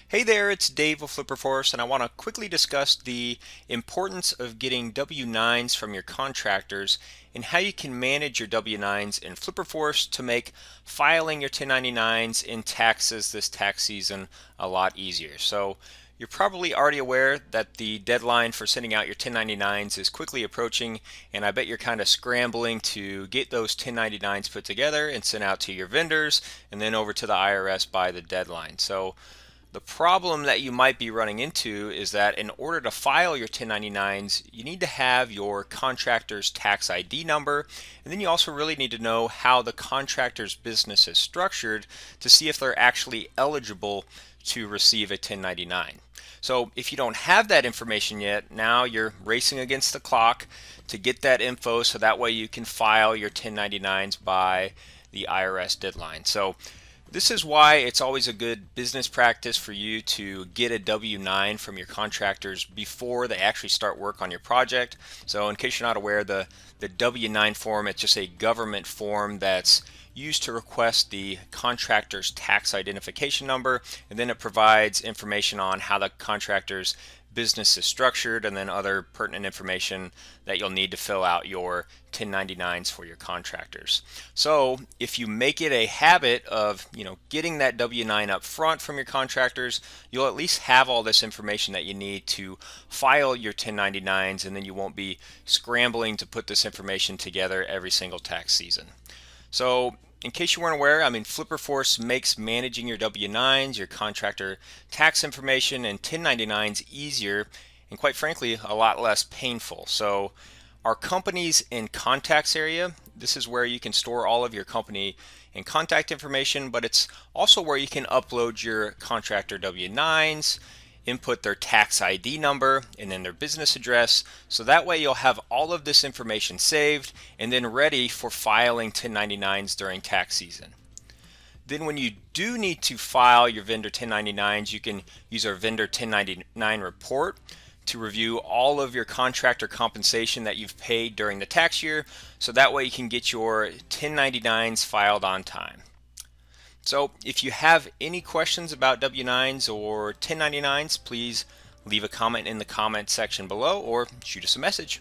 Hey there, it's Dave of FlipperForce, and I want to quickly discuss the importance of getting W-9s from your contractors and how you can manage your W-9s in FlipperForce to make filing your 1099s in taxes this tax season a lot easier. So you're probably already aware that the deadline for sending out your 1099s is quickly approaching, and I bet you're kind of scrambling to get those 1099s put together and sent out to your vendors and then over to the IRS by the deadline. So the problem that you might be running into is that in order to file your 1099s, you need to have your contractor's tax ID number, and then you also really need to know how the contractor's business is structured to see if they're actually eligible to receive a 1099. So if you don't have that information yet, now you're racing against the clock to get that info so that way you can file your 1099s by the IRS deadline. So this is why it's always a good business practice for you to get a W-9 from your contractors before they actually start work on your project. So in case you're not aware, the W-9 form, it's just a government form that's used to request the contractor's tax identification number, and then it provides information on how the contractor's business is structured and then other pertinent information that you'll need to fill out your 1099s for your contractors. So if you make it a habit of getting that W-9 up front from your contractors, you'll at least have all this information that you need to file your 1099s, and then you won't be scrambling to put this information together every single tax season. So in case you weren't aware, FlipperForce makes managing your W-9s, your contractor tax information, and 1099s easier and, quite frankly, a lot less painful. So our companies in contacts area, this is where you can store all of your company and contact information, but it's also where you can upload your contractor W-9s, input their tax ID number and then their business address, so that way you'll have all of this information saved and then ready for filing 1099s during tax season. Then when you do need to file your vendor 1099s, you can use our vendor 1099 report to review all of your contractor compensation that you've paid during the tax year, so that way you can get your 1099s filed on time. So if you have any questions about W-9s or 1099s, please leave a comment in the comment section below or shoot us a message.